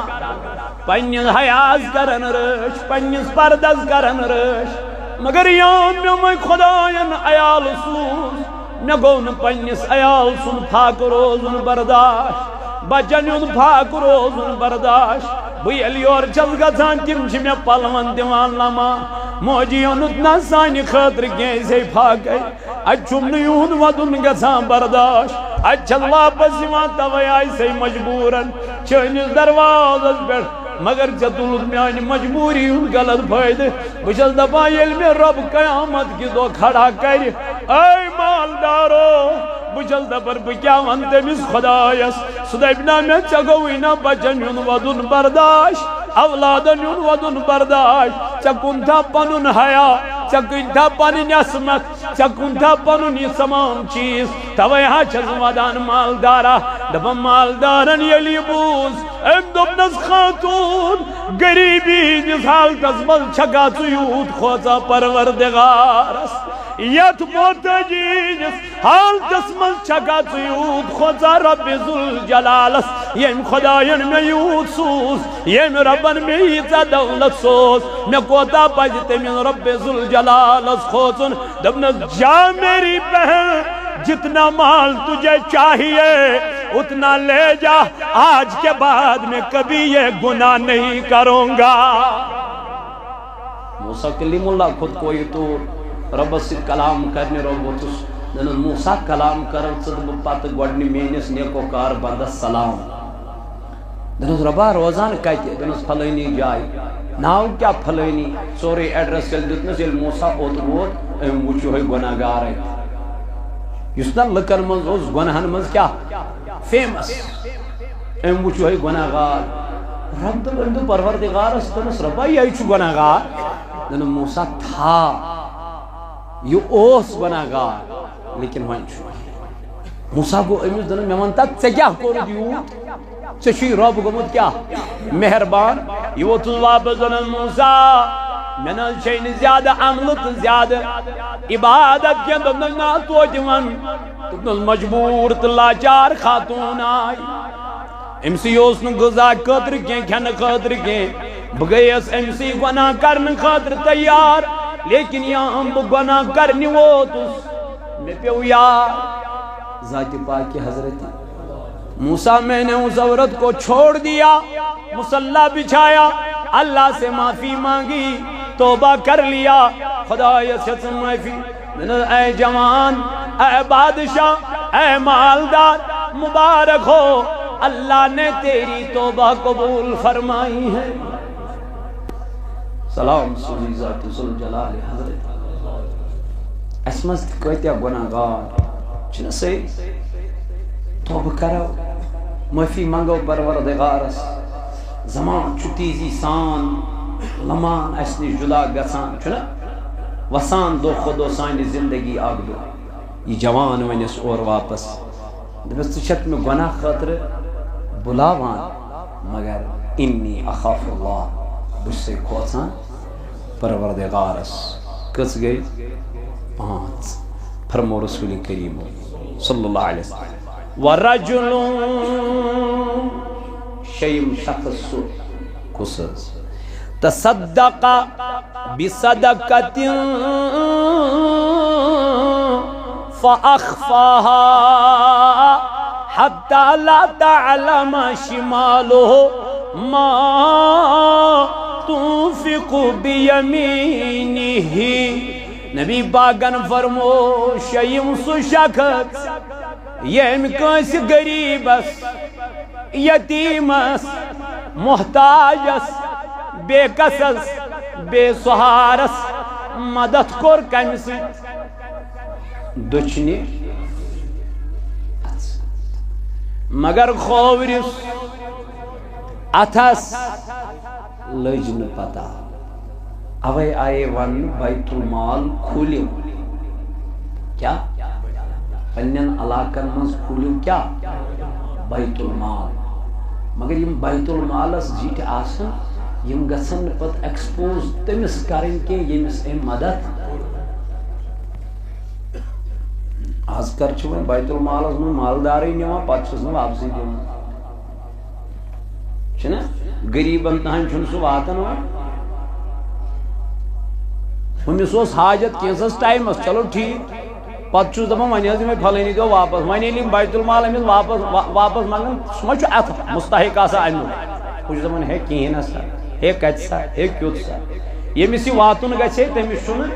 پنیس حیاز کرن رش پنیس پردس کرن رش مگر یام میں خداین عیال سوز میں گون پنیس عیال سن پھاک روزن برداشت بچن یون پھاک روزن برداشت بھئی علی اور چل گزان تم چھ میں پلون دیوان لما موجی یونت نا سانی خاطر گیسے پھاک ہے اچھم نیون ودن گزان برداشت اچھل واپس یوان توی آئی سے مجبورن چینس دروازت بیٹھ مگر جتولت میانی مجبوری ان غلط فائدہ بچل دبا یل میں رب قیامت کی دو کھڑا کر اے مالدارو بچل دبر بکیا ونتے مس خدایس سدیبنا میں چگوینا بچن یون ودن برداشت اولادن یون ودن برداشت چکن تھا پنن حیا چکن تھا پنن عصمت چکن تھا پنن یہ تمام چیز توے ہاں چز ودان مالدارا دبا مالدارن یلی بوز ام دبنس خاتون غریبی جس حالتس مل چھگا چیوت خوزا پروردگارس یت موتجی جس حالتس مل چھگا چیوت خوزا رب ذوالجلالس یم خداین میں یوت سوز یم ربن میں یتا دولت سوز میں کوتا پجتے من رب ذوالجلالس خوزن دبنس جا میری بہن جتنا مال تجھے چاہیے اتنا لے جا آج کے بعد میں کبھی یہ گناہ نہیں کروں گا موسیٰ کلیم اللہ خود کوئی تو رب سے کلام کرنے روبوتس دنن موسیٰ کلام کرن صدب پات گوڑنی مینس نیکو کار بندس سلام دنس ربا روزان کہتے دنس پھلینی جائی ناو کیا پھلینی سوری ایڈریس کل دتنس یل موسیٰ اوت روت ام وچو ہے گناہ گار ہے یسنا لکن منز اس گناہن منز کیا فیمس ام وچو ہے گناہ گار رب دل اندو پروردگار استنس ربا یہ چو گناہ گار دن موسیٰ تھا یہ اوس گناہ گار لیکن وہاں چھو موسیٰ کو امیز دن میں منتا سے کیا کر دیو سے شوی رب گمت کیا مہربان یہ وہ تلواب دن موسیٰ من الشین زیادہ عملت زیادہ عبادت کے دن ناتو جوان تبن مجبور تلاچار خاتون آئی امسی اوسن غذا قدر کے کھن قدر کے بگیس امسی گناہ کرن خاطر تیار لیکن یہاں گناہ کرنی وہ تس میں پیو یار ذات پاک حضرت موسیٰ میں نے اس عورت کو چھوڑ دیا مصلح بچھایا اللہ سے معافی مانگی توبہ کر لیا خدا سے معافی اے جوان اے بادشاہ اے مالدار مبارک ہو اللہ نے تیری توبہ قبول فرمائی ہے سلام سوزی ذات ذوالجلال حضرت اسمس کہتے گناہ گار چھنا سے توبہ کرو معافی منگو پروردگارس زمان چھتیزی سان لمان اسنی جدا گسان چھنا وسان دو خودو سانی زندگی آگ دو یہ جوان ونس اور واپس دبست چھت میں گناہ خاطر بلاوان مگر انی اخاف اللہ بس سے کھوسان پروردگارس کس گئی 5 فرمو رسول کریم صلی اللہ علیہ وسلم ورجل شیم شخص کسز تصدق بصدقت فأخفاها حتى لا تعلم شماله ما تنفق بيمينه نبی باغن فرمو شیم سو شخص یم کس غریبس یتیمس محتاجس بے کسس بے سہارس مدد کور کم سی دچنی مگر کھوورس اتھس لج نہ پتہ اوے آئے ون بیت المال کھولیو کیا پنن علاقن مز کھولیو کیا بیت المال مگر یم بیت المالس جیٹ آسن یم گژھن پت ایکسپوز تمس کرن کی یمس ام مدد آز کر ون بیت المالس من مالداری نوان پتہ چھس واپسی دِوان چھنا غریبن تہن چھن سہ واتن ہمس اوس حاجت کینسس ٹائمس چلو ٹھیک پتہ چھس دپان ون حظ دِمے پھلٲنی دۄہ واپس ون ییٚلہِ یِم بیت المال أمِس واپس منگان سُہ ما چھُ اتھ مستحق آسان امیُک ہُہ چھُ دپان ہے کِہیٖنۍ نہ سا ہے کتہِ سا ہے کیُتھ سا ییٚمِس یہِ واتُن گژھِ ہے تٔمِس چھُنہٕ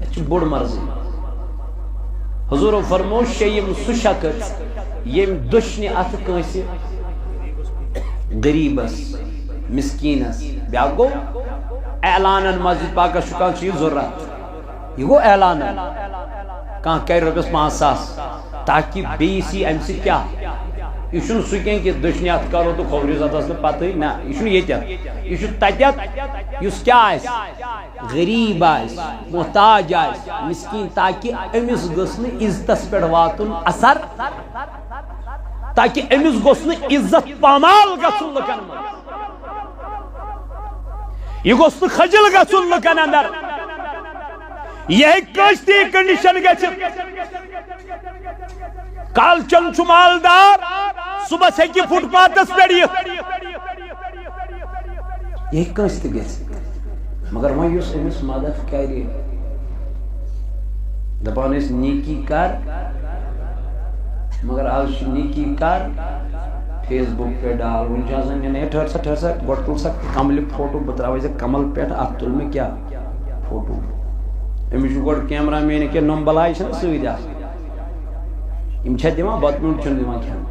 یہِ چھُ بوٚڑ مرضی حضوٗرو فرمو شیٚیِم سُہ شخص ییٚمۍ دٔچھنہِ اتھٕ کٲنٛسہِ غریٖبس مسکیٖنس بیٛاکھ گوٚو اعلانن مسجد پاکس چھُ کانٛہہ چیٖز ضروٗرت یہ گو اعلان کان کر رۄپیس 5,000 تاکہ بیس یہ امہ سۭتۍ کیا یہ چھُنہٕ سُہ کینٛہہ کہ دٔچھنہِ اتھٕ کرو تو کھوورِس اتھس نہٕ پتہٕ نہ یہ چھُنہٕ ییٚتٮ۪تھ یہ چھُ تتٮ۪تھ یُس کیا آسہِ غریٖب آسہِ محتاج آسہِ مسکیٖن تاکہ أمِس گٔژھ نہٕ عزتس پٮ۪ٹھ واتُن اثر تاکہ أمِس گوٚژھ نہٕ عزت پامال گژھُن لُکن منٛز یہ گوٚژھ نہٕ خجل گژھُن لُکن اندر یہ کٲنٛسہِ تہِ کنڈیشن گژھِتھ کالچن چھُ مالدار صبحس ہیٚکہِ فٹ پاتھس پٮ۪ٹھ یِتھ یہ کٲنٛسہِ تہِ گژھِ مگر وۄنۍ یُس أمِس مدد کرِ دپان ٲسۍ نیکی کر مگر آز چھُ نیکی کر فیس بک پہ ڈال ون چھُ آسان ہے ٹھہر سا گۄڈٕ تُل سا کملہِ فوٹو بہٕ ترٛاوے ژےٚ کمل پٮ۪ٹھ اتھ تُل مےٚ کیٛاہ فوٹو أمِس چھُ گۄڈٕ کیمرا مین کینٛہہ نۄم بلاے چھنہ سۭتۍ آسان یِم چھا دِوان بتہٕ میوٗٹھ چھُنہٕ دِوان کھٮ۪نہٕ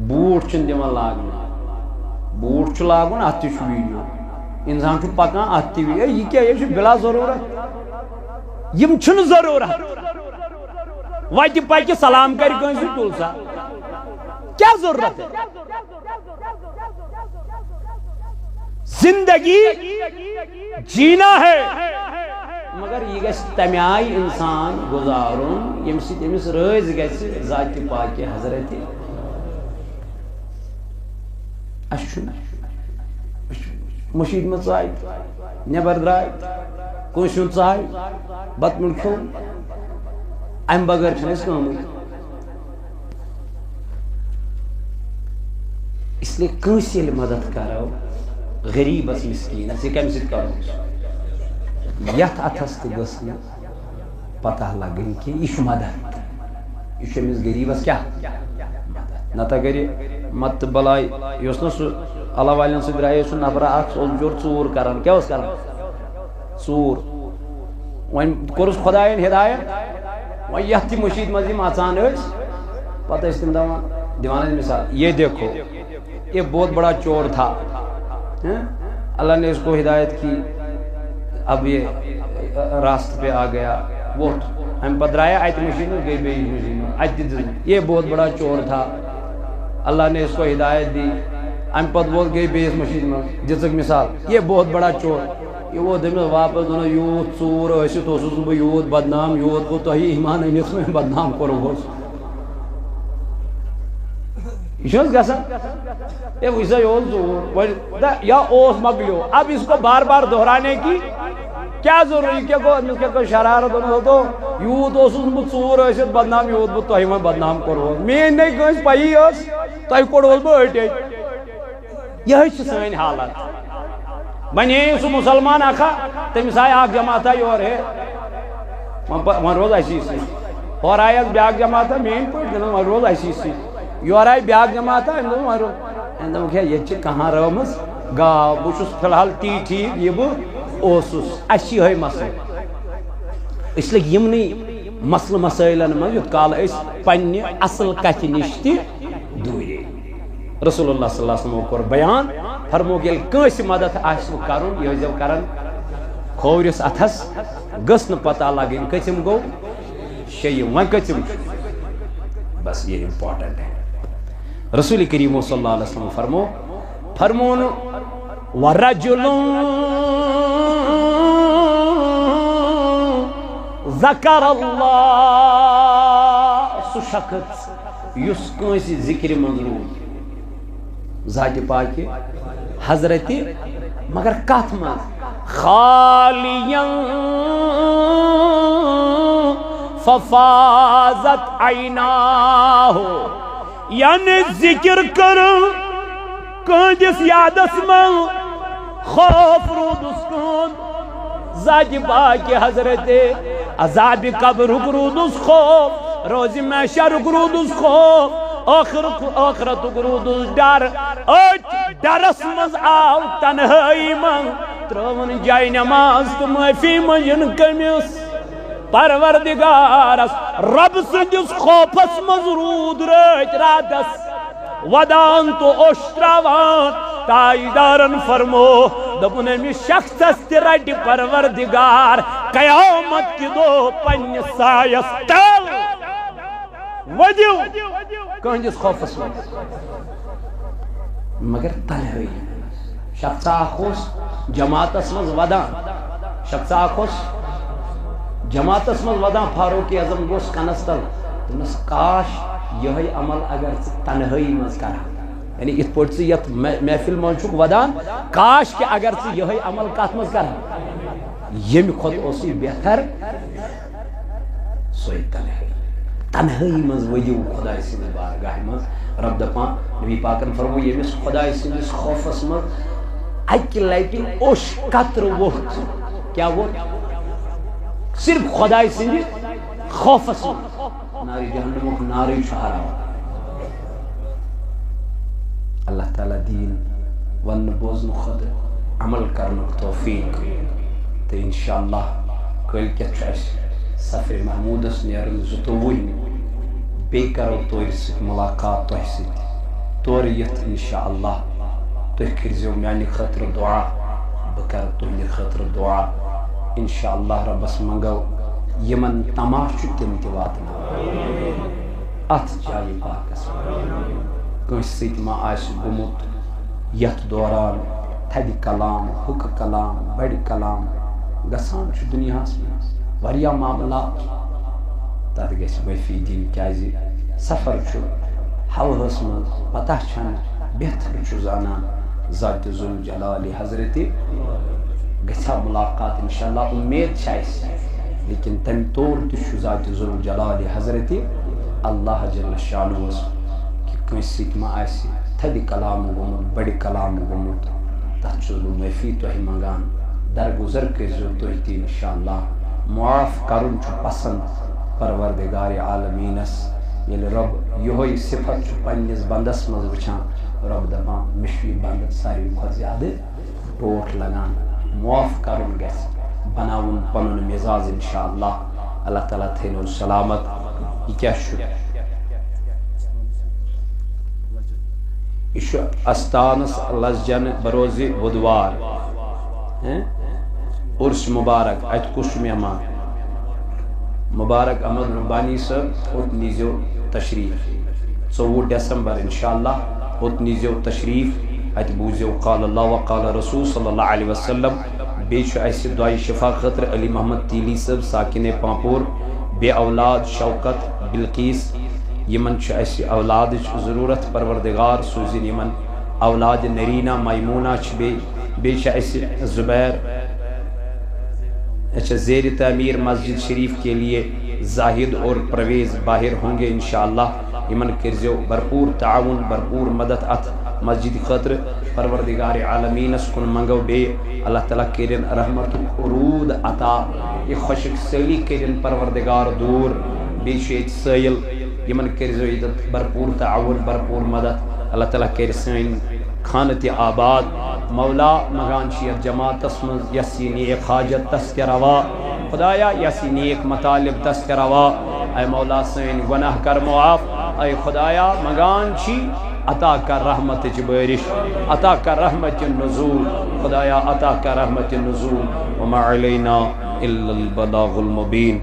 بوٗٹھ چھُنہٕ دِوان لاگنہٕ بوٗٹھ چھُ لاگُن اتھ تہِ چھُ ویٖڈیو انسان چھُ پکان اتھ تہِ ویٖڈیو یہِ کیٛاہ یہِ چھُ بلا ضروٗرت یِم چھُنہٕ ضروٗرت وتہِ پکہِ سلام کرِ کٲنٛسہِ تُل سا کیا ضرورت ہے زندگی جینا ہے مگر یہ گژھِ تمہِ آیہِ انسان گُزارُن ییٚمہِ سۭتۍ أمِس رٲضۍ گژھِ ذاتِ پاکہِ حضرتِ اَسہِ چھُنہٕ مٔشیٖد منٛز ژاے نٮ۪بر درٛاے کٲنٛسہِ ہُنٛد ژاے بتہٕ میوٚنٛڈ کھیوٚن امہِ بغٲر چھنہٕ أسۍ کٲمٕے اس لیے کٲنٛسہِ ییٚلہِ مدد کرو غریٖبس مسکیٖنس یہِ کمہِ سۭتۍ کرو یتھ اتھس تہِ گٔژھ نہٕ پتہ لگٕنۍ کہِ یہِ چھُ مدد یہِ چھُ أمِس غریٖبس کیٛاہ مدد نتہٕ اگر یہِ مت تہٕ بلاے یہِ اوس نہ سُہ اللہ والٮ۪ن سۭتۍ درٛایے سُہ نفرا اکھ سُہ اوس بِچور ژوٗر کران کیٛاہ اوس کران ژوٗر وۄنۍ کوٚرُس خۄداین ہدایت وۄنۍ یتھ تہِ مٔشیٖد منٛز یِم اژان ٲسۍ پتہٕ ٲسۍ تِم دِوان ٲسۍ مثال یہ دیکھو یہ بہت بڑا چور تھا اللہ نے اس کو ہدایت کی اب یہ راست پہ آ گیا وہ ہم پدرایا ات مشین گئی بیس مشین یہ بہت بڑا چور تھا اللہ نے اس کو ہدایت دی ام پتہ ووت گئی بیس مشین میں دِژٕکھ مثال یہ بہت بڑا چور یہ ووت دٔمِس واپس دۄن یوٗت ژوٗر ٲسِتھ اوسُس بہٕ یوٗت بدنام یوٗت گوٚو تۄہہِ ایٖمان أنِتھ مےٚ بدنام کوٚرہوس یہ چھُ حظ گژھان اے وٕچھ سا یہِ اوس ژوٗر وۄنۍ یا اوس مۄکلیو اب اس کو بار بار دہرانے کی کیا ضروٗری یہِ کیٛاہ گوٚو أمِس کیٛاہ کٔر شرارت دوٚپ یوٗت اوسُس نہٕ بہٕ ژوٗر ٲسِتھ بدنام یوٗت بہٕ تۄہہِ وۄنۍ بدنام کوٚرہوس میٛٲنۍ نَے کٲنٛسہِ پَیی ٲس تۄہہِ کوٚڑہوس بہٕ أٹۍ أٹۍ یِہوٚے چھِ سٲنۍ حالت وۄنۍ ہے سُہ مُسلمان اکھا تٔمِس آیہِ اکھ جماعتھا یورٕ ہے وۄنۍ روز اسی سۭتۍ ہورٕ آیہِ حظ بیٛاکھ جماعتھا میٛٲنۍ پٲٹھۍ دِنہٕ وۄنۍ روز اسی سۭتۍ یورٕ آیہِ بیٛاکھ جماعتھا أمۍ دوٚپ وۄنۍ روز أمۍ دوٚپُکھ ہے ییٚتہِ چھِ کہاں رٲومٕژ گاو بہٕ چھُس فی الحال تی ٹھیٖک یہِ بہٕ اوسُس اَسہِ چھِ یِہوٚے مسلہٕ أسۍ لٔگۍ یِمنٕے مسلہٕ مسٲیلن منٛز یُتھ کال أسۍ پننہِ اصل کتھِ نِش تہِ دوٗرے رسول اللہ صلی اللہ علیہ وسلمو کوٚر بیان فرمووُکھ ییٚلہِ کٲنٛسہِ مدد آسوٕ کرُن یہِ ٲسۍزیو کران کھوورِس اتھس گٔژھ نہٕ پتہ لگٕنۍ کٔژِم گوٚو شیٚیِم وۄنۍ کٔژِم چھُ بس یہ امپورٹنٹ ہے. رسول کریم صلی اللہ علیہ وسلم فرمون وَرَجُلٌ ذکر اللہ سو شخص یس کنسی ذکر منظور ذات پاک حضرت مگر کات من خالیاں ففازت عیناہ یعنی ذکر کر کندس یادس من خوف رودس کن ذات پاک حضرت عذاب قبر رودس خوف روز محشر رودس خوف آخرت رودس ڈر ڈرس مز آو تنہائی من ترون جائے نماز تو معافی من کمس پروردگارس رب سندس خوفس مز رود رات راتس ودان تو اوشتراوان تائیدارن فرمو دبن امی شخص استرائٹ پروردگار قیامت کی دو پنی سایس تل ودیو کہنجس خوفس مز مگر تنہائی شخص آخوس جماعتس مز ودان شخص آخوس جماعتس مز ودان فاروق اعظم گوس کنستل دنس کاش یہ عمل اگر تنہائی مز کرا یعنی ات پوٹ سے یت محفل منچک ودان کاش کہ اگر سے یہ عمل کات مز کرا یم خود اسی بہتر سوئی تنہائی مز ودیو خدا سند بارگاہ مز رب دپان نبی پاکن فرمو یمس خدا سندس خوفس مز اکی لائٹی اوش قطر وقت کیا وہ صرف خدا سندس خوفس مز ناری جہنم ناری شہرہ اللہ تعالیٰ دین ون بوزن خود عمل کرنک توفیق تو انشاءاللہ کل کیا چاہیس سفر محمود اس نیرن زتووئی بے کرو تویر سے ملاقات تو ایسی توریت انشاءاللہ تو کرزیو میانی خطر دعا بکر تو ہی خطر دعا انشاءاللہ رب اس منگو یمن تماشو تمتواتنا ات جائی پاک اس کنس سیت ما آئیس گمت یت دوران تھد کلام حق کلام بڑ کلام گسان چھ دنیا میں وریا معاملات تر گیس وفی دین کیازی سفر چھ ہوہس من پتہ چھن بہتر چھ زانان ذات ذل جلال حضرت گھا ملاقات انشاءاللہ امید چھائس لیکن تم طور تہ ذات ذل جلال حضرت اللہ جل شانہ کہ کنس ما آسی تھد کلام گومت بڑ کلام گومت تر معافی تہ منگان درگزر کرزو تہ تہ انشاءاللہ معاف کرن چھ پسند پروردگار عالمینس یل رب یہ صفت چھ پنس بندس مز وچھان رب دپان مشوی بند ساروی کھت زیادہ ٹوٹ لگان معاف کرن گژھِ بناون پنن مزاج انشاءاللہ اللہ تعالیٰ تھینون سلامت یہ کیا یہ استانس لسجن بروز بدوار عرس مبارک ات کس مہمان مبارک احمد ربانی صاحب ات نیزیو تشریف 24 دسمبر انشاءاللہ ات نیزیو تشریف ات بوزیو قال اللہ وقال رسول صلی اللہ علیہ وسلم بیچ ایسی دعائی شفا خطر علی محمد تیلی صاحب ساکن پامپور بے اولاد شوکت بلقیس یمن چھ ایسی اولاد ضرورت پروردگار سوزن یمن اولاد نرینہ میمونہ چھ بیچ ایسی زبیر اچھا زیر تعمیر مسجد شریف کے لیے زاہد اور پرویز باہر ہوں گے انشاءاللہ یمن کرزیو بھرپور تعاون بھرپور مدد ات مسجد خطر پروردگار عالمین اس کن منگو بے اللہ تعالیٰ کرن رحمت عرود عطا یہ خشک سیلی کرن پروردگار دور بے شیط سیل یمن کرزیو عیدت بھرپور تعاون بھرپور مدد اللہ تعالیٰ کرسین خانت آباد مولا مغان شیعت جماعت اسمز یسی نیک حاجت دست روا خدایا یسی نیک مطالب دست روا اے مولا سین گناہ کر معاف اے خدایا مغان شی عطا کر رحمت بارش عطا کر رحمت النزول خدایا عطا کر رحمت النزول وما علینا الا البلاغ المبین.